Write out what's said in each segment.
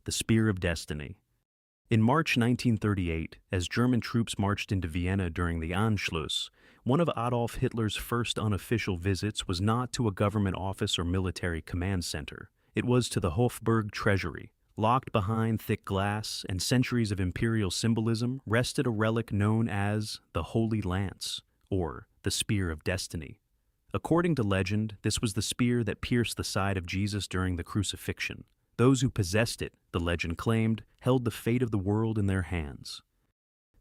the Spear of Destiny. In March 1938, as German troops marched into Vienna during the Anschluss, one of Adolf Hitler's first unofficial visits was not to a government office or military command center. It was to the Hofburg treasury. Locked behind thick glass and centuries of imperial symbolism rested a relic known as the Holy Lance, or the Spear of Destiny. According to legend, this was the spear that pierced the side of Jesus during the crucifixion. Those who possessed it, the legend claimed, held the fate of the world in their hands.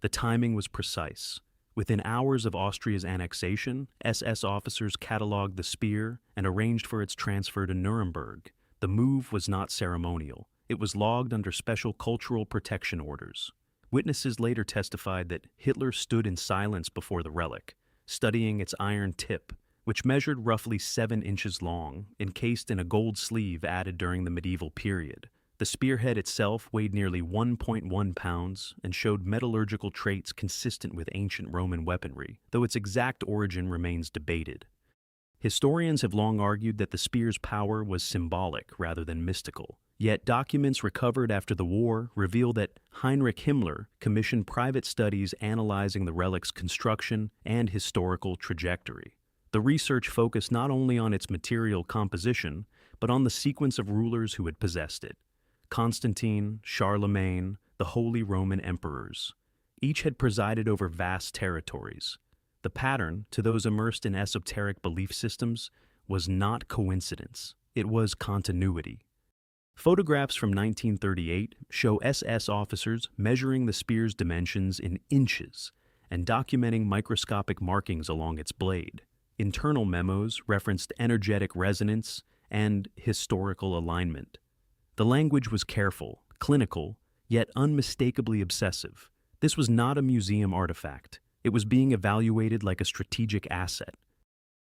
The timing was precise. Within hours of Austria's annexation, SS officers catalogued the spear and arranged for its transfer to Nuremberg. The move was not ceremonial. It was logged under special cultural protection orders. Witnesses later testified that Hitler stood in silence before the relic, studying its iron tip, which measured roughly 7 inches long, encased in a gold sleeve added during the medieval period. The spearhead itself weighed nearly 1.1 pounds and showed metallurgical traits consistent with ancient Roman weaponry, though its exact origin remains debated. Historians have long argued that the spear's power was symbolic rather than mystical. Yet documents recovered after the war reveal that Heinrich Himmler commissioned private studies analyzing the relic's construction and historical trajectory. The research focused not only on its material composition, but on the sequence of rulers who had possessed it. Constantine, Charlemagne, the Holy Roman Emperors. Each had presided over vast territories. The pattern, to those immersed in esoteric belief systems, was not coincidence. It was continuity. Photographs from 1938 show SS officers measuring the spear's dimensions in inches and documenting microscopic markings along its blade. Internal memos referenced energetic resonance and historical alignment. The language was careful, clinical, yet unmistakably obsessive. This was not a museum artifact. It was being evaluated like a strategic asset.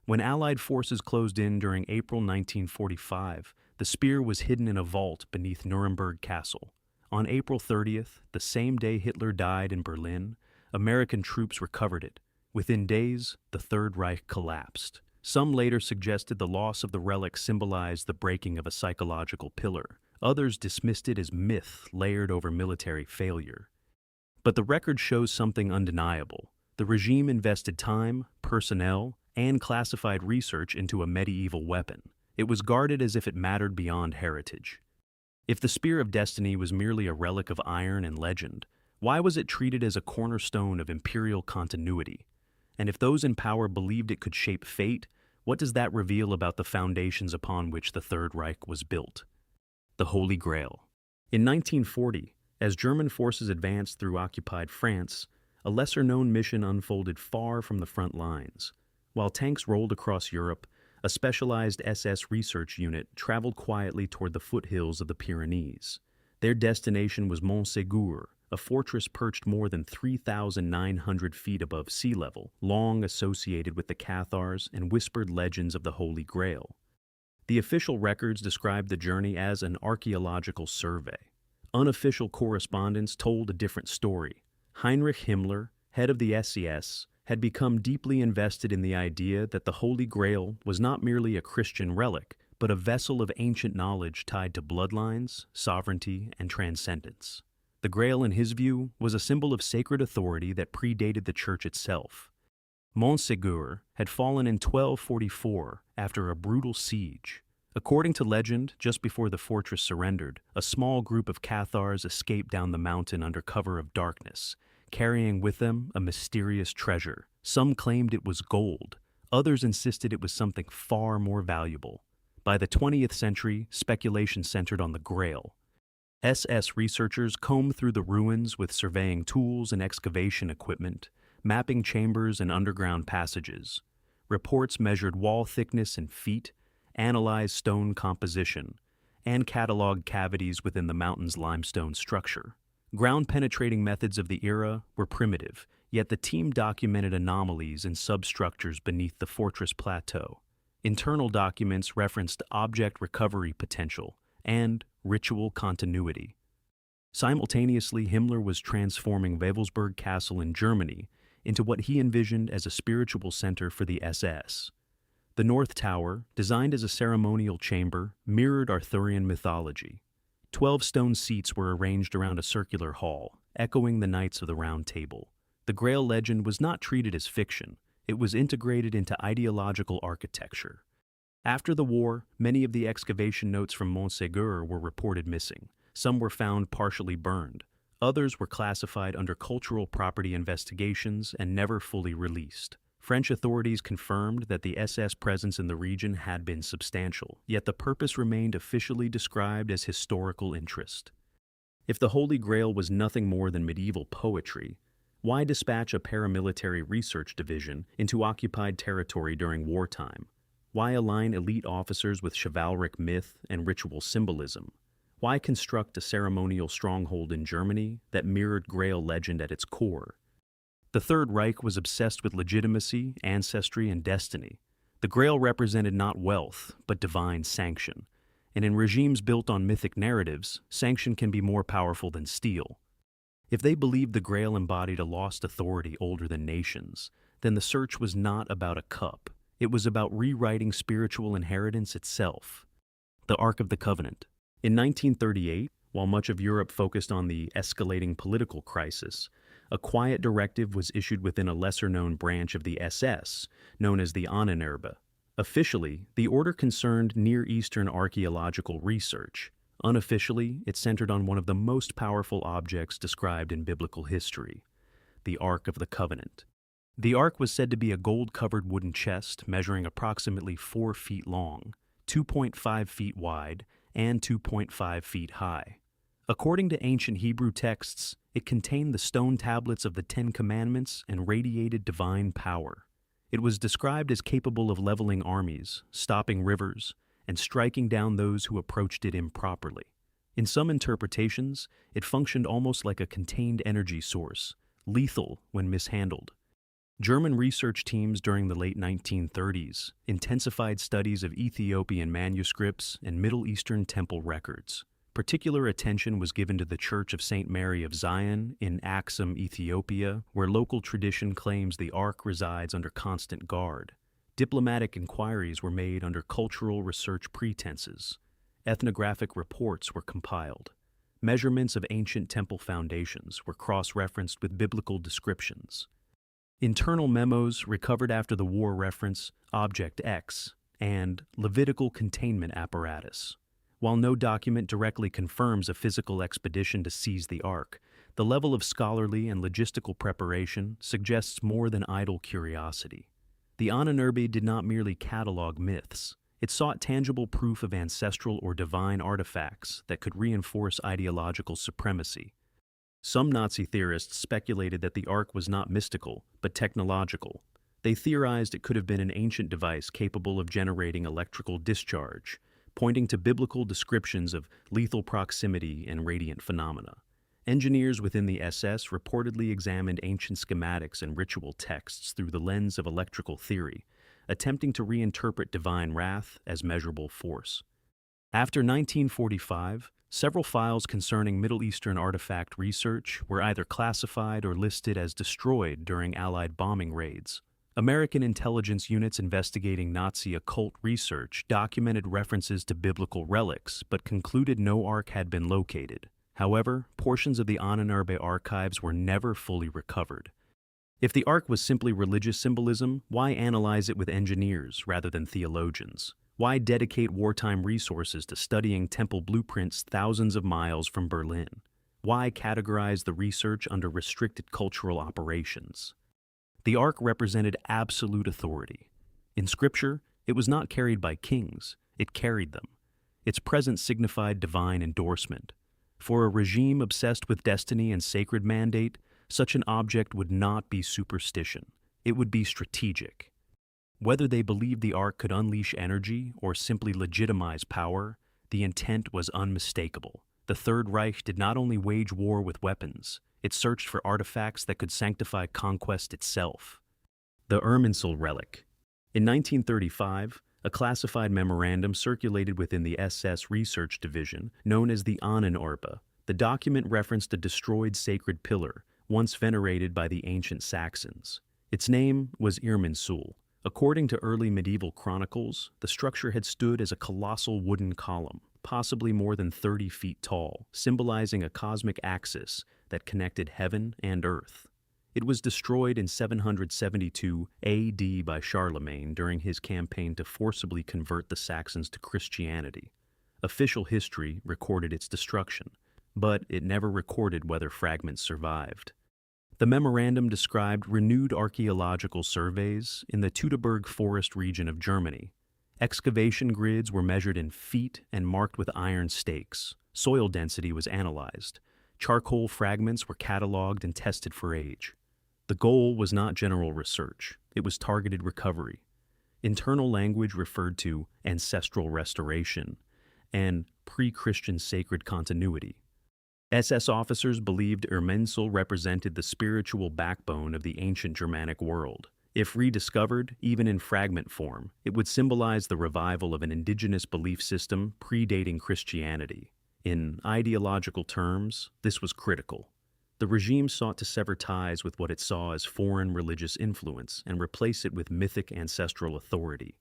When Allied forces closed in during April 1945, the spear was hidden in a vault beneath Nuremberg Castle. On April 30th, the same day Hitler died in Berlin, American troops recovered it. Within days, the Third Reich collapsed. Some later suggested the loss of the relic symbolized the breaking of a psychological pillar. Others dismissed it as myth layered over military failure. But the record shows something undeniable. The regime invested time, personnel, and classified research into a medieval weapon. It was guarded as if it mattered beyond heritage. If the Spear of Destiny was merely a relic of iron and legend, why was it treated as a cornerstone of imperial continuity? And if those in power believed it could shape fate, what does that reveal about the foundations upon which the Third Reich was built? The Holy Grail. In 1940, as German forces advanced through occupied France, a lesser-known mission unfolded far from the front lines. While tanks rolled across Europe, a specialized SS research unit traveled quietly toward the foothills of the Pyrenees. Their destination was Montségur, a fortress perched more than 3,900 feet above sea level, long associated with the Cathars and whispered legends of the Holy Grail. The official records described the journey as an archaeological survey. Unofficial correspondence told a different story. Heinrich Himmler, head of the SS, had become deeply invested in the idea that the Holy Grail was not merely a Christian relic, but a vessel of ancient knowledge tied to bloodlines, sovereignty, and transcendence. The Grail, in his view, was a symbol of sacred authority that predated the church itself. Montségur had fallen in 1244 after a brutal siege. According to legend, just before the fortress surrendered, a small group of Cathars escaped down the mountain under cover of darkness, carrying with them a mysterious treasure. Some claimed it was gold, others insisted it was something far more valuable. By the 20th century, speculation centered on the Grail. SS researchers combed through the ruins with surveying tools and excavation equipment, mapping chambers and underground passages. Reports measured wall thickness in feet, analyzed stone composition, and cataloged cavities within the mountain's limestone structure. Ground-penetrating methods of the era were primitive, yet the team documented anomalies in substructures beneath the fortress plateau. Internal documents referenced object recovery potential and ritual continuity. Simultaneously, Himmler was transforming Wewelsburg Castle in Germany into what he envisioned as a spiritual center for the SS. The North Tower, designed as a ceremonial chamber, mirrored Arthurian mythology. 12 stone seats were arranged around a circular hall, echoing the Knights of the Round Table. The Grail legend was not treated as fiction. It was integrated into ideological architecture. After the war, many of the excavation notes from Montségur were reported missing. Some were found partially burned. Others were classified under cultural property investigations and never fully released. French authorities confirmed that the SS presence in the region had been substantial, yet the purpose remained officially described as historical interest. If the Holy Grail was nothing more than medieval poetry, why dispatch a paramilitary research division into occupied territory during wartime? Why align elite officers with chivalric myth and ritual symbolism? Why construct a ceremonial stronghold in Germany that mirrored Grail legend at its core? The Third Reich was obsessed with legitimacy, ancestry, and destiny. The Grail represented not wealth, but divine sanction. And in regimes built on mythic narratives, sanction can be more powerful than steel. If they believed the Grail embodied a lost authority older than nations, then the search was not about a cup. It was about rewriting spiritual inheritance itself. The Ark of the Covenant. In 1938, while much of Europe focused on the escalating political crisis, a quiet directive was issued within a lesser-known branch of the SS, known as the Ahnenerbe. Officially, the order concerned Near Eastern archaeological research. Unofficially, it centered on one of the most powerful objects described in biblical history, the Ark of the Covenant. The Ark was said to be a gold-covered wooden chest measuring approximately 4 feet long, 2.5 feet wide, and 2.5 feet high. According to ancient Hebrew texts, it contained the stone tablets of the Ten Commandments and radiated divine power. It was described as capable of leveling armies, stopping rivers, and striking down those who approached it improperly. In some interpretations, it functioned almost like a contained energy source, lethal when mishandled. German research teams during the late 1930s intensified studies of Ethiopian manuscripts and Middle Eastern temple records. Particular attention was given to the Church of St. Mary of Zion in Aksum, Ethiopia, where local tradition claims the Ark resides under constant guard. Diplomatic inquiries were made under cultural research pretenses. Ethnographic reports were compiled. Measurements of ancient temple foundations were cross-referenced with biblical descriptions. Internal memos recovered after the war reference Object X and Levitical containment apparatus. While no document directly confirms a physical expedition to seize the Ark, the level of scholarly and logistical preparation suggests more than idle curiosity. The Ahnenerbe did not merely catalog myths. It sought tangible proof of ancestral or divine artifacts that could reinforce ideological supremacy. Some Nazi theorists speculated that the Ark was not mystical, but technological. They theorized it could have been an ancient device capable of generating electrical discharge, pointing to biblical descriptions of lethal proximity and radiant phenomena. Engineers within the SS reportedly examined ancient schematics and ritual texts through the lens of electrical theory, attempting to reinterpret divine wrath as measurable force. After 1945, several files concerning Middle Eastern artifact research were either classified or listed as destroyed during Allied bombing raids. American intelligence units investigating Nazi occult research documented references to biblical relics, but concluded no Ark had been located. However, portions of the Ahnenerbe archives were never fully recovered. If the Ark was simply religious symbolism, why analyze it with engineers rather than theologians? Why dedicate wartime resources to studying temple blueprints thousands of miles from Berlin? Why categorize the research under restricted cultural operations? The Ark represented absolute authority. In Scripture, it was not carried by kings, it carried them. Its presence signified divine endorsement. For a regime obsessed with destiny and sacred mandate, such an object would not be superstition. It would be strategic. Whether they believed the Ark could unleash energy or simply legitimize power, the intent was unmistakable. The Third Reich did not only wage war with weapons, it searched for artifacts that could sanctify conquest itself. The Irminsul Relic. In 1935, a classified memorandum circulated within the SS Research Division, known as the Ahnenerbe. The document referenced a destroyed sacred pillar, once venerated by the ancient Saxons. Its name was Irminsul. According to early medieval chronicles, the structure had stood as a colossal wooden column. possibly more than 30 feet tall, symbolizing a cosmic axis that connected heaven and earth. It was destroyed in 772 AD by Charlemagne during his campaign to forcibly convert the Saxons to Christianity. Official history recorded its destruction, but it never recorded whether fragments survived. The memorandum described renewed archaeological surveys in the Teutoburg forest region of Germany. Excavation grids were measured in feet and marked with iron stakes. Soil density was analyzed. Charcoal fragments were cataloged and tested for age. The goal was not general research, it was targeted recovery. Internal language referred to ancestral restoration and pre-Christian sacred continuity. SS officers believed Irminsul represented the spiritual backbone of the ancient Germanic world. If rediscovered, even in fragment form, it would symbolize the revival of an indigenous belief system predating Christianity. In ideological terms, this was critical. The regime sought to sever ties with what it saw as foreign religious influence and replace it with mythic ancestral authority.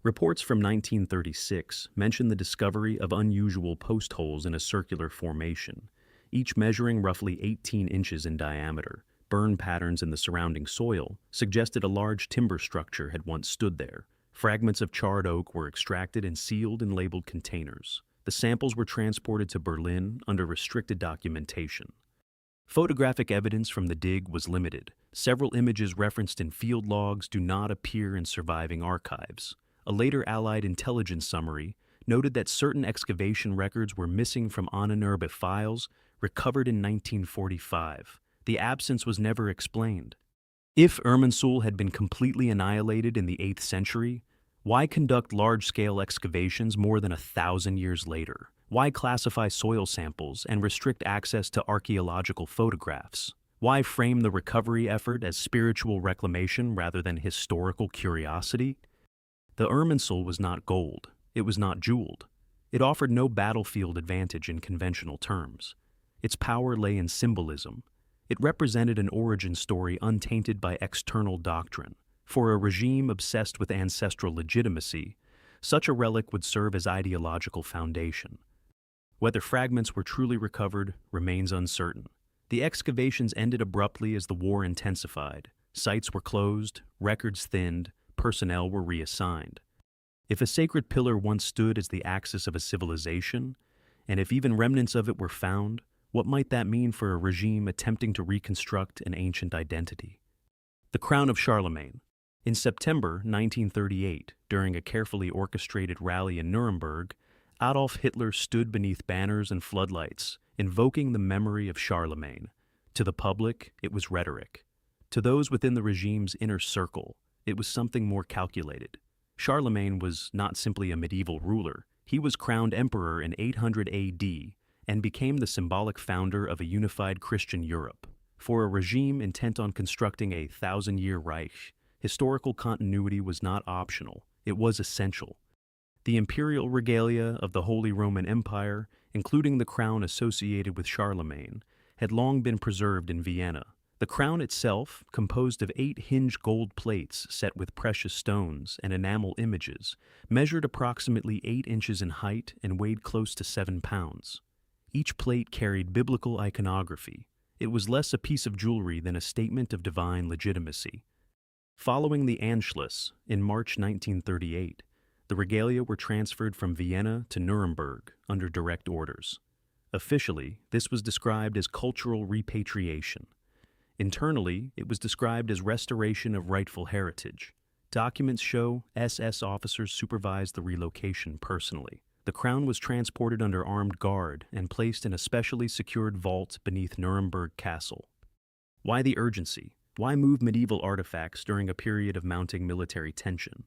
Reports from 1936 mention the discovery of unusual post holes in a circular formation, each measuring roughly 18 inches in diameter. Burn patterns in the surrounding soil suggested a large timber structure had once stood there. Fragments of charred oak were extracted and sealed in labeled containers. The samples were transported to Berlin under restricted documentation. Photographic evidence from the dig was limited. Several images referenced in field logs do not appear in surviving archives. A later Allied intelligence summary noted that certain excavation records were missing from Ahnenerbe files recovered in 1945. The absence was never explained. If Irminsul had been completely annihilated in the 8th century, why conduct large-scale excavations more than 1,000 years later? Why classify soil samples and restrict access to archaeological photographs? Why frame the recovery effort as spiritual reclamation rather than historical curiosity? The Irminsul was not gold. It was not jeweled. It offered no battlefield advantage in conventional terms. Its power lay in symbolism. It represented an origin story untainted by external doctrine. For a regime obsessed with ancestral legitimacy, such a relic would serve as ideological foundation. Whether fragments were truly recovered remains uncertain. The excavations ended abruptly as the war intensified. Sites were closed, records thinned, personnel were reassigned. If a sacred pillar once stood as the axis of a civilization, and if even remnants of it were found, what might that mean for a regime attempting to reconstruct an ancient identity? The Crown of Charlemagne. In September 1938, during a carefully orchestrated rally in Nuremberg, Adolf Hitler stood beneath banners and floodlights, invoking the memory of Charlemagne. To the public, it was rhetoric. To those within the regime's inner circle, it was something more calculated. Charlemagne was not simply a medieval ruler. He was crowned emperor in 800 AD and became the symbolic founder of a unified Christian Europe. For a regime intent on constructing a 1,000-year Reich, historical continuity was not optional, it was essential. The imperial regalia of the Holy Roman Empire, including the crown associated with Charlemagne, had long been preserved in Vienna. The crown itself, composed of 8 hinged gold plates set with precious stones and enamel images, measured approximately 8 inches in height and weighed close to 7 pounds. Each plate carried biblical iconography. It was less a piece of jewelry than a statement of divine legitimacy. Following the Anschluss in March 1938, the regalia were transferred from Vienna to Nuremberg under direct orders. Officially, this was described as cultural repatriation. Internally, it was described as restoration of rightful heritage. Documents show SS officers supervised the relocation personally. The crown was transported under armed guard and placed in a specially secured vault beneath Nuremberg Castle. Why the urgency? Why move medieval artifacts during a period of mounting military tension?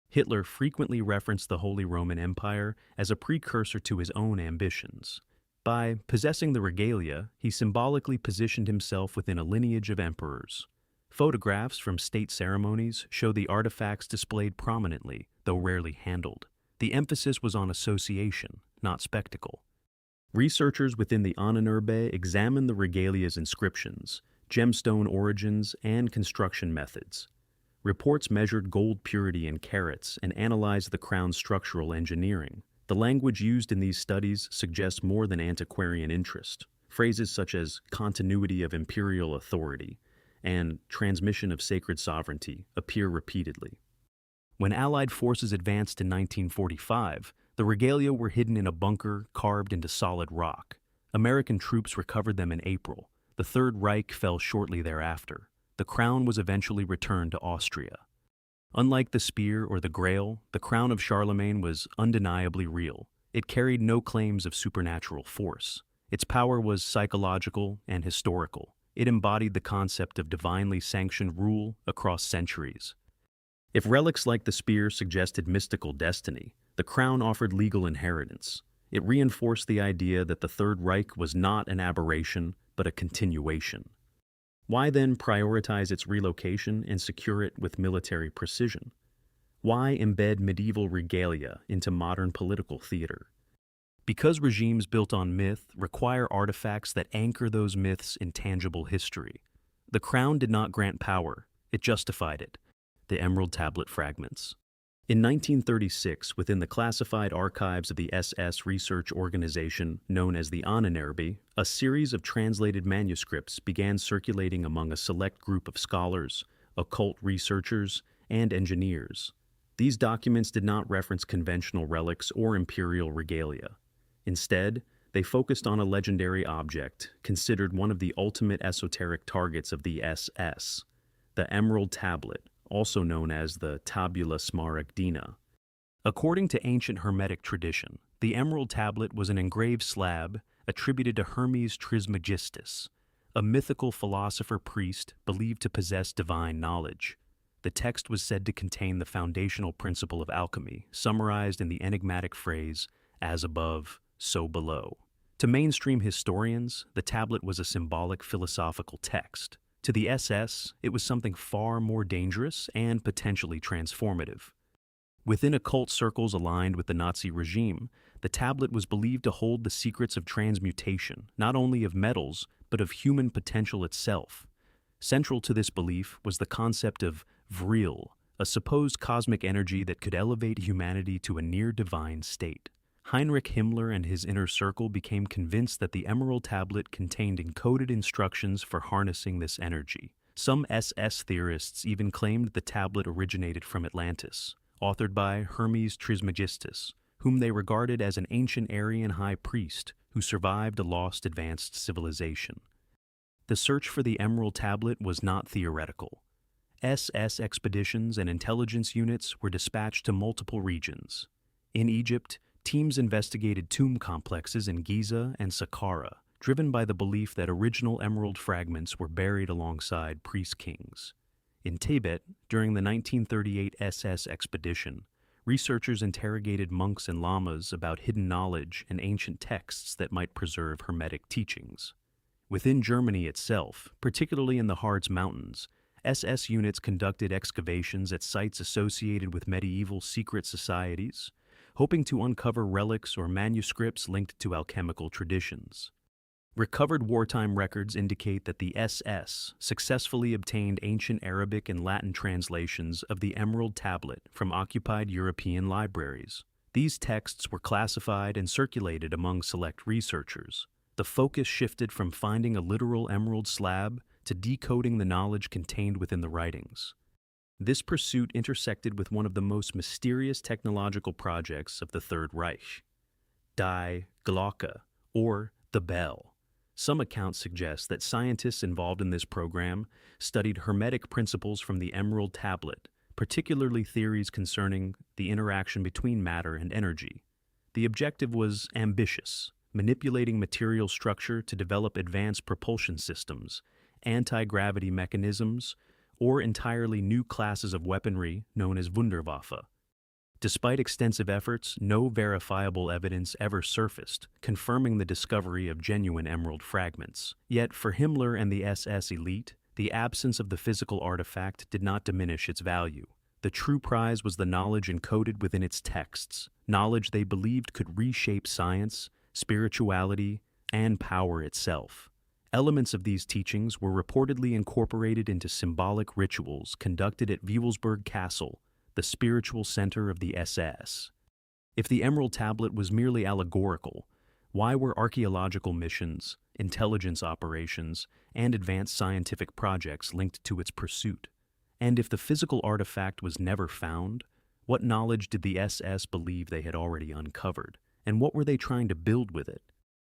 Hitler frequently referenced the Holy Roman Empire as a precursor to his own ambitions. By possessing the regalia, he symbolically positioned himself within a lineage of emperors. Photographs from state ceremonies show the artifacts displayed prominently, though rarely handled. The emphasis was on association, not spectacle. Researchers within the Ahnenerbe examined the regalia's inscriptions, gemstone origins, and construction methods. Reports measured gold purity in carats and analyzed the crown's structural engineering. The language used in these studies suggests more than antiquarian interest. Phrases such as continuity of imperial authority and transmission of sacred sovereignty appear repeatedly. When Allied forces advanced in 1945, the regalia were hidden in a bunker carved into solid rock. American troops recovered them in April. The Third Reich fell shortly thereafter. The crown was eventually returned to Austria. Unlike the spear or the Grail, the Crown of Charlemagne was undeniably real. It carried no claims of supernatural force. Its power was psychological and historical. It embodied the concept of divinely sanctioned rule across centuries. If relics like the spear suggested mystical destiny, the crown offered legal inheritance. It reinforced the idea that the Third Reich was not an aberration, but a continuation. Why then prioritize its relocation and secure it with military precision? Why embed medieval regalia into modern political theater? Because regimes built on myth require artifacts that anchor those myths in tangible history. The crown did not grant power, it justified it. The Emerald Tablet fragments. In 1936, within the classified archives of the SS research organization known as the Ahnenerbe, a series of translated manuscripts began circulating among a select group of scholars, occult researchers, and engineers. These documents did not reference conventional relics or imperial regalia. Instead, they focused on a legendary object, considered one of the ultimate esoteric targets of the SS, the Emerald Tablet, also known as the Tabula Smaragdina. According to ancient Hermetic tradition, the Emerald Tablet was an engraved slab attributed to Hermes Trismegistus, a mythical philosopher-priest believed to possess divine knowledge. The text was said to contain the foundational principle of alchemy, summarized in the enigmatic phrase, "as above, so below." To mainstream historians, the tablet was a symbolic philosophical text. To the SS, it was something far more dangerous and potentially transformative. Within occult circles aligned with the Nazi regime, the tablet was believed to hold the secrets of transmutation, not only of metals, but of human potential itself. Central to this belief was the concept of vril, a supposed cosmic energy that could elevate humanity to a near-divine state. Heinrich Himmler and his inner circle became convinced that the Emerald Tablet contained encoded instructions for harnessing this energy. Some SS theorists even claimed the tablet originated from Atlantis, authored by Hermes Trismegistus, whom they regarded as an ancient Aryan high priest who survived a lost advanced civilization. The search for the Emerald Tablet was not theoretical. SS expeditions and intelligence units were dispatched to multiple regions. In Egypt, teams investigated tomb complexes in Giza and Saqqara, driven by the belief that original emerald fragments were buried alongside priest kings. In Tibet, during the 1938 SS expedition, researchers interrogated monks and lamas about hidden knowledge and ancient texts that might preserve Hermetic teachings. Within Germany itself, particularly in the Harz Mountains, SS units conducted excavations at sites associated with medieval secret societies, hoping to uncover relics or manuscripts linked to alchemical traditions. Recovered wartime records indicate that the SS successfully obtained ancient Arabic and Latin translations of the Emerald Tablet from occupied European libraries. These texts were classified and circulated among select researchers. The focus shifted from finding a literal emerald slab to decoding the knowledge contained within the writings. This pursuit intersected with one of the most mysterious technological projects of the Third Reich, Die Glocke, or the Bell. Some accounts suggest that scientists involved in this program studied Hermetic principles from the Emerald Tablet, particularly theories concerning the interaction between matter and energy. The objective was ambitious, manipulating material structure to develop advanced propulsion systems, anti-gravity mechanisms, or entirely new classes of weaponry known as Wunderwaffe. Despite extensive efforts, no verifiable evidence ever surfaced, confirming the discovery of genuine emerald fragments. Yet, for Himmler and the SS elite, the absence of the physical artifact did not diminish its value. The true prize was the knowledge encoded within its texts, knowledge they believed could reshape science, spirituality, and power itself. Elements of these teachings were reportedly incorporated into symbolic rituals conducted at Wewelsburg Castle, the spiritual center of the SS. If the Emerald Tablet was merely allegorical, why were archaeological missions, intelligence operations, and advanced scientific projects linked to its pursuit? And if the physical artifact was never found, what knowledge did the SS believe they had already uncovered, and what were they trying to build with it?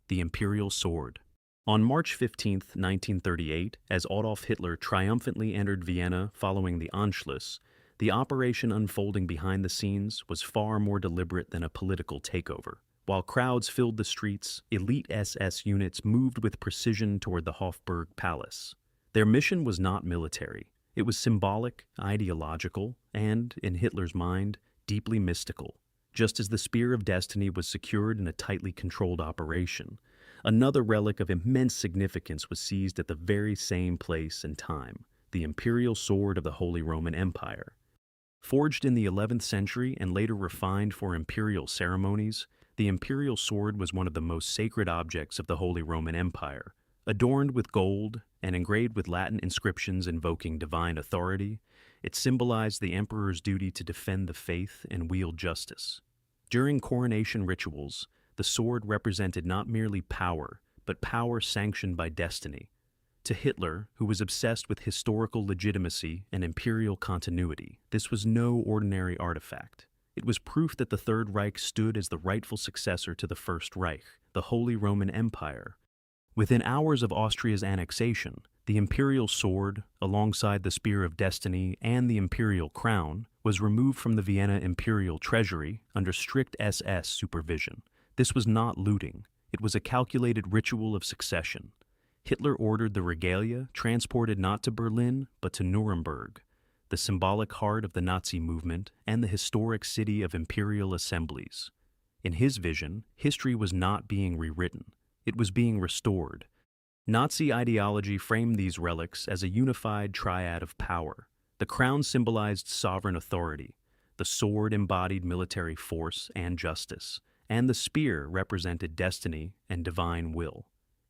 The Imperial Sword. On March 15, 1938, as Adolf Hitler triumphantly entered Vienna following the Anschluss, the operation unfolding behind the scenes was far more deliberate than a political takeover. While crowds filled the streets, elite SS units moved with precision toward the Hofburg Palace. Their mission was not military. It was symbolic, ideological, and, in Hitler's mind, deeply mystical. Just as the Spear of Destiny was secured in a tightly controlled operation, another relic of immense significance was seized at the very same place and time, the Imperial Sword of the Holy Roman Empire. Forged in the 11th century and later refined for imperial ceremonies, the Imperial Sword was one of the most sacred objects of the Holy Roman Empire. Adorned with gold and engraved with Latin inscriptions invoking divine authority, it symbolized the emperor's duty to defend the faith and wield justice. During coronation rituals, the sword represented not merely power, but power sanctioned by destiny. To Hitler, who was obsessed with historical legitimacy and imperial continuity, this was no ordinary artifact. It was proof that the Third Reich stood as the rightful successor to the First Reich, the Holy Roman Empire. Within hours of Austria's annexation, the Imperial Sword, alongside the Spear of Destiny and the Imperial Crown, was removed from the Vienna Imperial Treasury under strict SS supervision. This was not looting. It was a calculated ritual of succession. Hitler ordered the regalia transported not to Berlin, but to Nuremberg, the symbolic heart of the Nazi movement and the historic city of imperial assemblies. In his vision, history was not being rewritten. It was being restored. Nazi ideology framed these relics as a unified triad of power. The crown symbolized sovereign authority, the sword embodied military force and justice, and the spear represented destiny and divine will.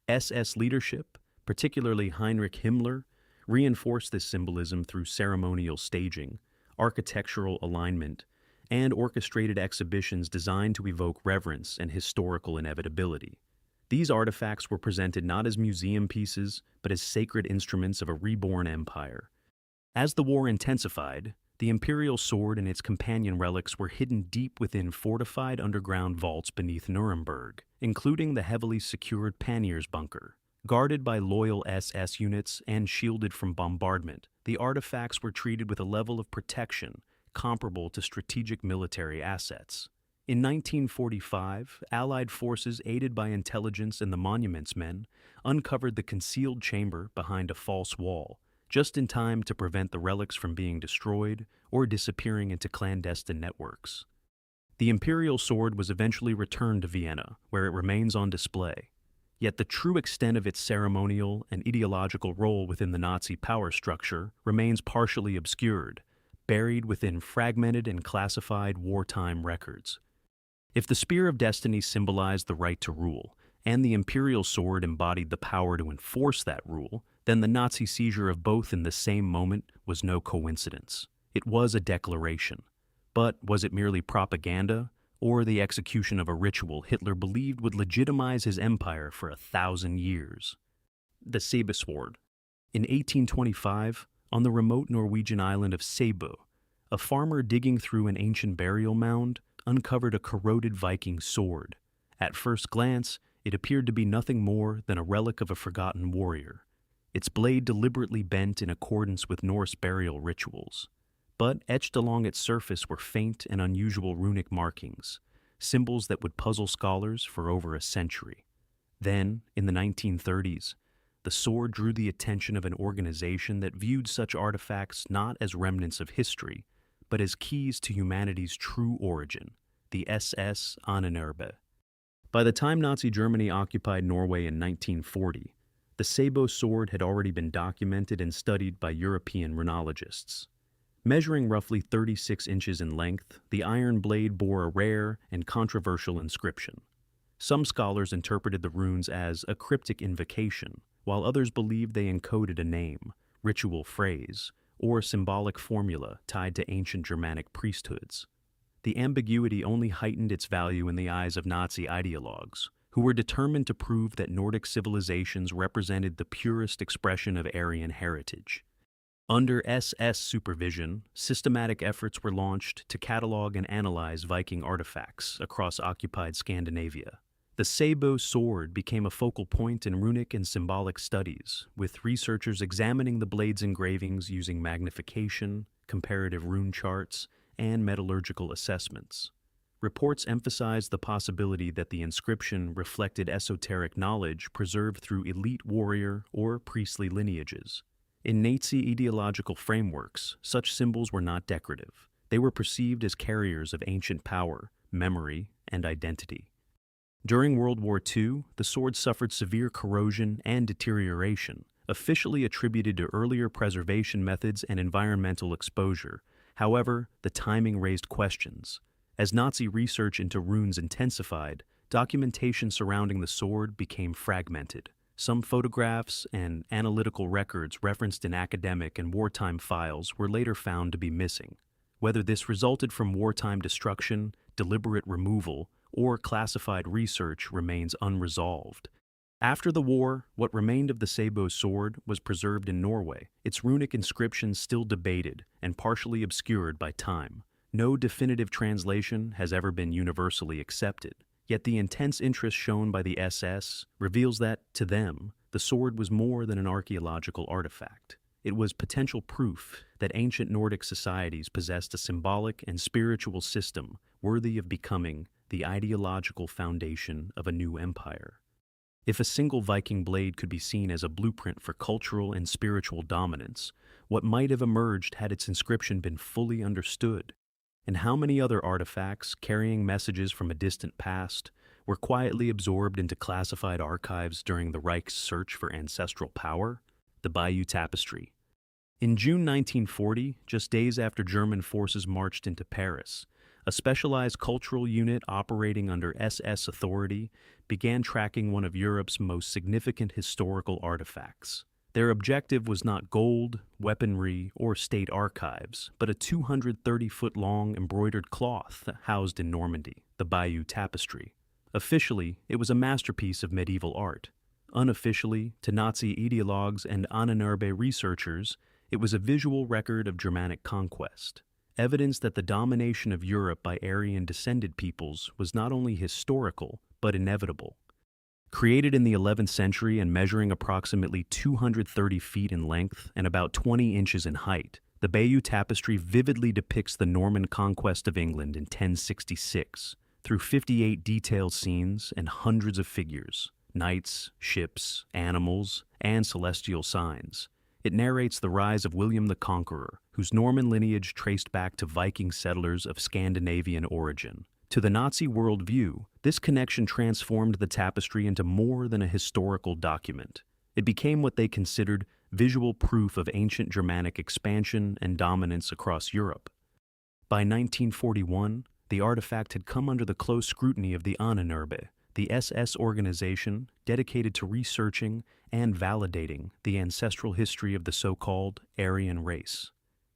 SS leadership, particularly Heinrich Himmler, reinforced this symbolism through ceremonial staging, architectural alignment, and orchestrated exhibitions designed to evoke reverence and historical inevitability. These artifacts were presented not as museum pieces, but as sacred instruments of a reborn empire. As the war intensified, the Imperial Sword and its companion relics were hidden deep within fortified underground vaults beneath Nuremberg, including the heavily secured Panniers bunker. Guarded by loyal SS units and shielded from bombardment, the artifacts were treated with a level of protection comparable to strategic military assets. In 1945, Allied forces aided by intelligence and the Monuments Men uncovered the concealed chamber behind a false wall, just in time to prevent the relics from being destroyed or disappearing into clandestine networks. The Imperial Sword was eventually returned to Vienna, where it remains on display. Yet the true extent of its ceremonial and ideological role within the Nazi power structure remains partially obscured, buried within fragmented and classified wartime records. If the Spear of Destiny symbolized the right to rule, and the Imperial Sword embodied the power to enforce that rule, then the Nazi seizure of both in the same moment was no coincidence. It was a declaration. But was it merely propaganda, or the execution of a ritual Hitler believed would legitimize his empire for 1,000 years? The Sæbø Sword. In 1825, on the remote Norwegian island of Sæbø, a farmer digging through an ancient burial mound uncovered a corroded Viking sword. At first glance, it appeared to be nothing more than a relic of a forgotten warrior, its blade deliberately bent in accordance with Norse burial rituals. But etched along its surface were faint and unusual runic markings, symbols that would puzzle scholars for over a century. Then, in the 1930s, the sword drew the attention of an organization that viewed such artifacts not as remnants of history, but as keys to humanity's true origin, the SS Ahnenerbe. By the time Nazi Germany occupied Norway in 1940, the Sæbø Sword had already been documented and studied by European rhinologists. Measuring roughly 36 inches in length, the iron blade bore a rare and controversial inscription. Some scholars interpreted the runes as a cryptic invocation, while others believed they encoded a name, ritual phrase, or symbolic formula tied to ancient Germanic priesthoods. the ambiguity only heightened its value in the eyes of Nazi ideologues, who were determined to prove that Nordic civilizations represented the purest expression of Aryan heritage. Under SS supervision, systematic efforts were launched to catalog and analyze Viking artifacts across occupied Scandinavia. The Sæbø Sword became a focal point in runic and symbolic studies, with researchers examining the blade's engravings using magnification, comparative rune charts, and metallurgical assessments. Reports emphasized the possibility that the inscription reflected esoteric knowledge preserved through elite warrior or priestly lineages. In Nazi ideological frameworks, such symbols were not decorative. They were perceived as carriers of ancient power, memory, and identity. During World War II, the sword suffered severe corrosion and deterioration, officially attributed to earlier preservation methods and environmental exposure. However, the timing raised questions. As Nazi research into runes intensified, documentation surrounding the sword became fragmented. Some photographs and analytical records referenced in academic and wartime files were later found to be missing. Whether this resulted from wartime destruction, deliberate removal, or classified research remains unresolved. After the war, what remained of the Sæbø Sword was preserved in Norway, its runic inscriptions still debated and partially obscured by time. No definitive translation has ever been universally accepted. Yet the intense interest shown by the SS reveals that, to them, the sword was more than an archaeological artifact. It was potential proof that ancient Nordic societies possessed a symbolic and spiritual system worthy of becoming the ideological foundation of a new empire. If a single Viking blade could be seen as a blueprint for cultural and spiritual dominance, what might have emerged had its inscription been fully understood? And how many other artifacts, carrying messages from a distant past, were quietly absorbed into classified archives during the Reich's search for ancestral power? The Bayeux Tapestry. In June 1940, just days after German forces marched into Paris, a specialized cultural unit operating under SS authority began tracking one of Europe's most significant historical artifacts. Their objective was not gold, weaponry, or state archives, but a 230-foot-long embroidered cloth housed in Normandy, the Bayeux Tapestry. Officially, it was a masterpiece of medieval art. Unofficially, to Nazi ideologues and Ahnenerbe researchers, it was a visual record of Germanic conquest, evidence that the domination of Europe by Aryan-descended peoples was not only historical, but inevitable. Created in the 11th century and measuring approximately 230 feet in length and about 20 inches in height, the Bayeux Tapestry vividly depicts the Norman conquest of England in 1066 through 58 detailed scenes and hundreds of figures, knights, ships, animals, and celestial signs. It narrates the rise of William the Conqueror, whose Norman lineage traced back to Viking settlers of Scandinavian origin. To the Nazi worldview, this connection transformed the tapestry into more than a historical document. It became what they considered visual proof of ancient Germanic expansion and dominance across Europe. By 1941, the artifact had come under the close scrutiny of the Ahnenerbe, the SS organization dedicated to researching and validating the ancestral history of the so-called Aryan race.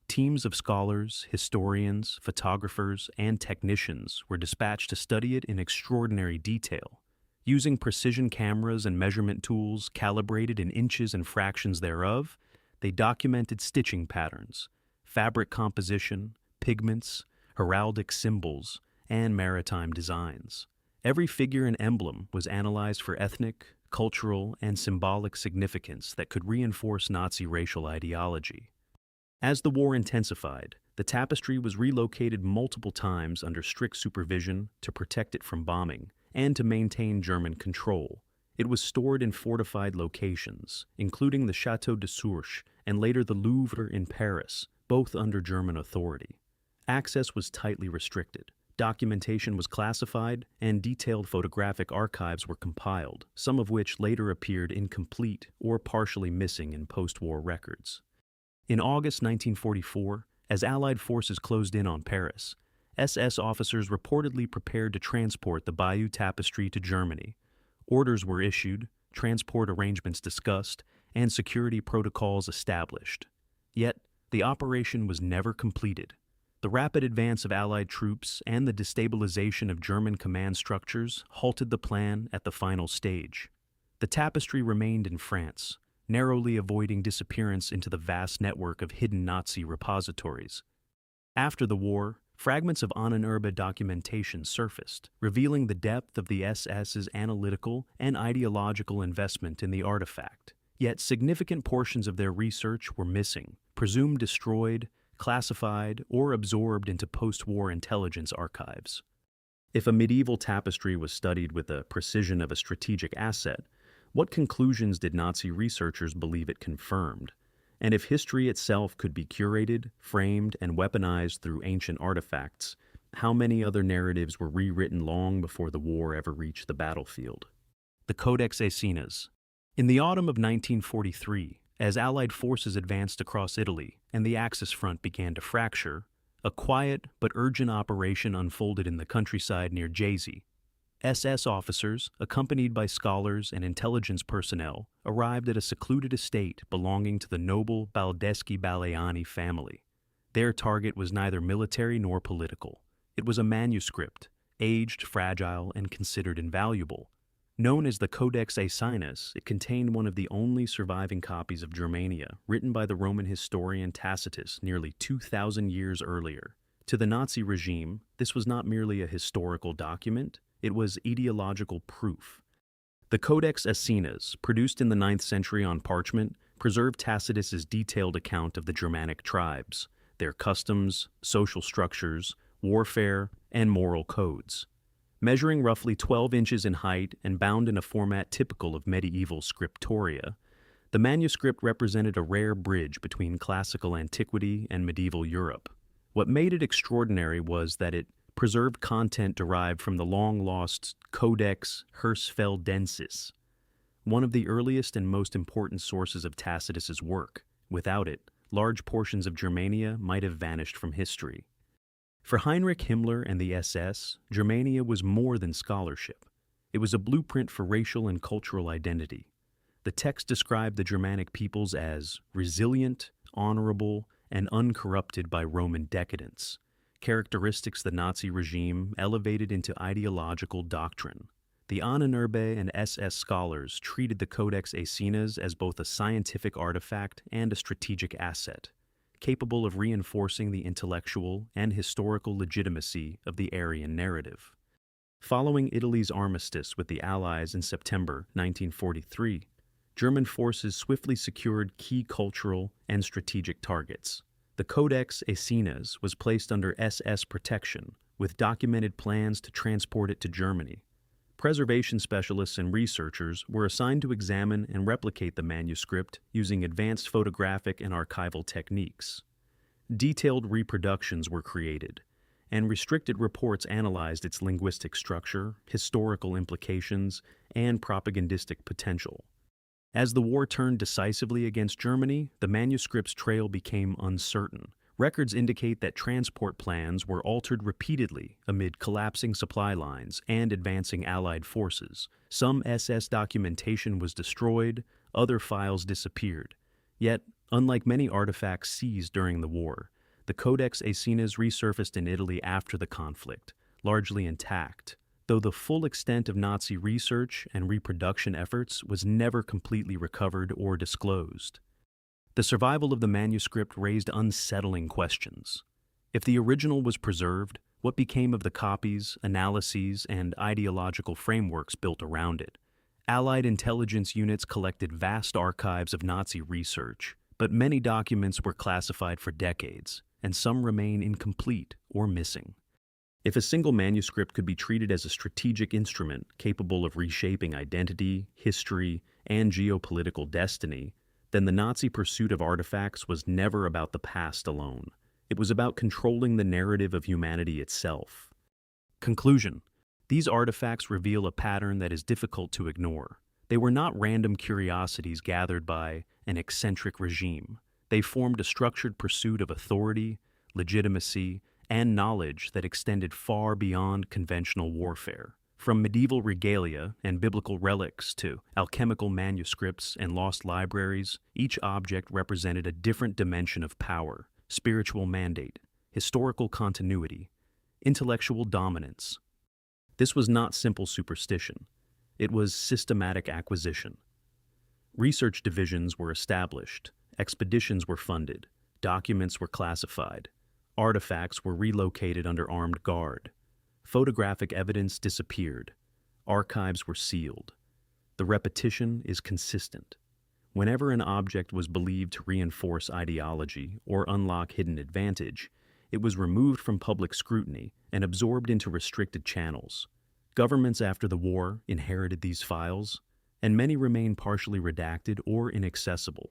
Teams of scholars, historians, photographers, and technicians were dispatched to study it in extraordinary detail. Using precision cameras and measurement tools calibrated in inches and fractions thereof, they documented stitching patterns, fabric composition, pigments, heraldic symbols, and maritime designs. Every figure and emblem was analyzed for ethnic, cultural, and symbolic significance that could reinforce Nazi racial ideology. As the war intensified, the tapestry was relocated multiple times under strict supervision to protect it from bombing and to maintain German control. It was stored in fortified locations, including the Château de Sourches and later the Louvre in Paris, both under German authority. Access was tightly restricted. Documentation was classified, and detailed photographic archives were compiled, some of which later appeared incomplete or partially missing in post-war records. In August 1944, as Allied forces closed in on Paris, SS officers reportedly prepared to transport the Bayeux Tapestry to Germany. Orders were issued, transport arrangements discussed, and security protocols established. Yet, the operation was never completed. The rapid advance of Allied troops and the destabilization of German command structures halted the plan at the final stage. The tapestry remained in France, narrowly avoiding disappearance into the vast network of hidden Nazi repositories. After the war, fragments of Ahnenerbe documentation surfaced, revealing the depth of the SS's analytical and ideological investment in the artifact. Yet significant portions of their research were missing, presumed destroyed, classified, or absorbed into post-war intelligence archives. If a medieval tapestry was studied with the precision of a strategic asset, what conclusions did Nazi researchers believe it confirmed? And if history itself could be curated, framed, and weaponized through ancient artifacts, how many other narratives were rewritten long before the war ever reached the battlefield? The Codex Aesinas. In the autumn of 1943, as Allied forces advanced across Italy and the Axis front began to fracture, a quiet but urgent operation unfolded in the countryside near Jesi. SS officers, accompanied by scholars and intelligence personnel, arrived at a secluded estate belonging to the noble Baldeschi-Baleani family. Their target was neither military nor political. It was a manuscript, aged, fragile, and considered invaluable. Known as the Codex Aesinas, it contained one of the only surviving copies of Germania, written by the Roman historian Tacitus nearly 2,000 years earlier. To the Nazi regime, this was not merely a historical document, it was ideological proof. The Codex Aesinas, produced in the 9th century on parchment, preserved Tacitus's detailed account of the Germanic tribes, their customs, social structures, warfare, and moral codes. Measuring roughly 12 inches in height and bound in a format typical of medieval scriptoria, the manuscript represented a rare bridge between classical antiquity and medieval Europe. What made it extraordinary was that it preserved content derived from the long-lost Codex Hersfeldensis, one of the earliest and most important sources of Tacitus's work. Without it, large portions of Germania might have vanished from history. For Heinrich Himmler and the SS, Germania was more than scholarship. It was a blueprint for racial and cultural identity. The text described the Germanic peoples as resilient, honorable, and uncorrupted by Roman decadence, characteristics the Nazi regime elevated into ideological doctrine. The Ahnenerbe and SS scholars treated the Codex Aesinas as both a scientific artifact and a strategic asset, capable of reinforcing the intellectual and historical legitimacy of the Aryan narrative. Following Italy's armistice with the Allies in September 1943, German forces swiftly secured key cultural and strategic targets. The Codex Aesinas was placed under SS protection, with documented plans to transport it to Germany. Preservation specialists and researchers were assigned to examine and replicate the manuscript using advanced photographic and archival techniques. Detailed reproductions were created, and restricted reports analyzed its linguistic structure, historical implications, and propagandistic potential. As the war turned decisively against Germany, the manuscript's trail became uncertain. Records indicate that transport plans were altered repeatedly amid collapsing supply lines and advancing Allied forces. Some SS documentation was destroyed, other files disappeared. Yet, unlike many artifacts seized during the war, the Codex Aesinas resurfaced in Italy after the conflict, largely intact, though the full extent of Nazi research and reproduction efforts was never completely recovered or disclosed. The survival of the manuscript raised unsettling questions. If the original was preserved, what became of the copies, analyses, and ideological frameworks built around it? Allied intelligence units collected vast archives of Nazi research, but many documents were classified for decades, and some remain incomplete or missing. If a single manuscript could be treated as a strategic instrument capable of reshaping identity, history, and geopolitical destiny, then the Nazi pursuit of artifacts was never about the past alone. It was about controlling the narrative of humanity itself. Conclusion: these artifacts reveal a pattern that is difficult to ignore. They were not random curiosities gathered by an eccentric regime. They formed a structured pursuit of authority, legitimacy, and knowledge that extended far beyond conventional warfare. From medieval regalia and biblical relics to alchemical manuscripts and lost libraries, each object represented a different dimension of power, spiritual mandate, historical continuity, intellectual dominance. This was not simple superstition. It was systematic acquisition. Research divisions were established, expeditions were funded, documents were classified, artifacts were relocated under armed guard, photographic evidence disappeared, archives were sealed. The repetition is consistent. Whenever an object was believed to reinforce ideology or unlock hidden advantage, it was removed from public scrutiny and absorbed into restricted channels. Governments after the war inherited these files, and many remain partially redacted or inaccessible.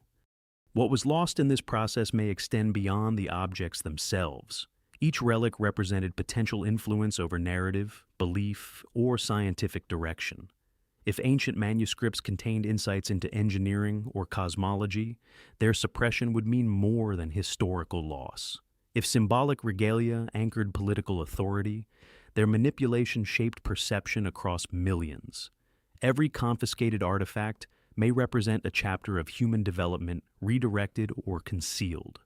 What was lost in this process may extend beyond the objects themselves. Each relic represented potential influence over narrative, belief, or scientific direction. If ancient manuscripts contained insights into engineering or cosmology, their suppression would mean more than historical loss. If symbolic regalia anchored political authority, their manipulation shaped perception across millions. Every confiscated artifact may represent a chapter of human development redirected or concealed.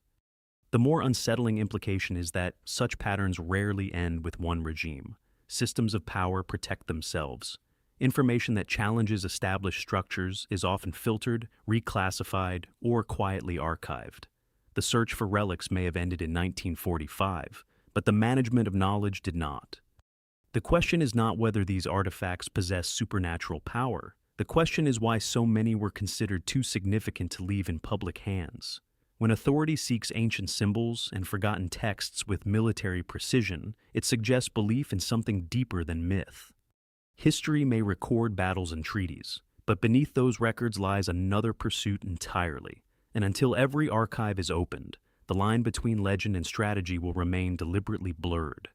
The more unsettling implication is that such patterns rarely end with one regime. Systems of power protect themselves. Information that challenges established structures is often filtered, reclassified, or quietly archived. The search for relics may have ended in 1945, but the management of knowledge did not. The question is not whether these artifacts possess supernatural power. The question is why so many were considered too significant to leave in public hands. When authority seeks ancient symbols and forgotten texts with military precision, it suggests belief in something deeper than myth. History may record battles and treaties, but beneath those records lies another pursuit entirely. And until every archive is opened, the line between legend and strategy will remain deliberately blurred.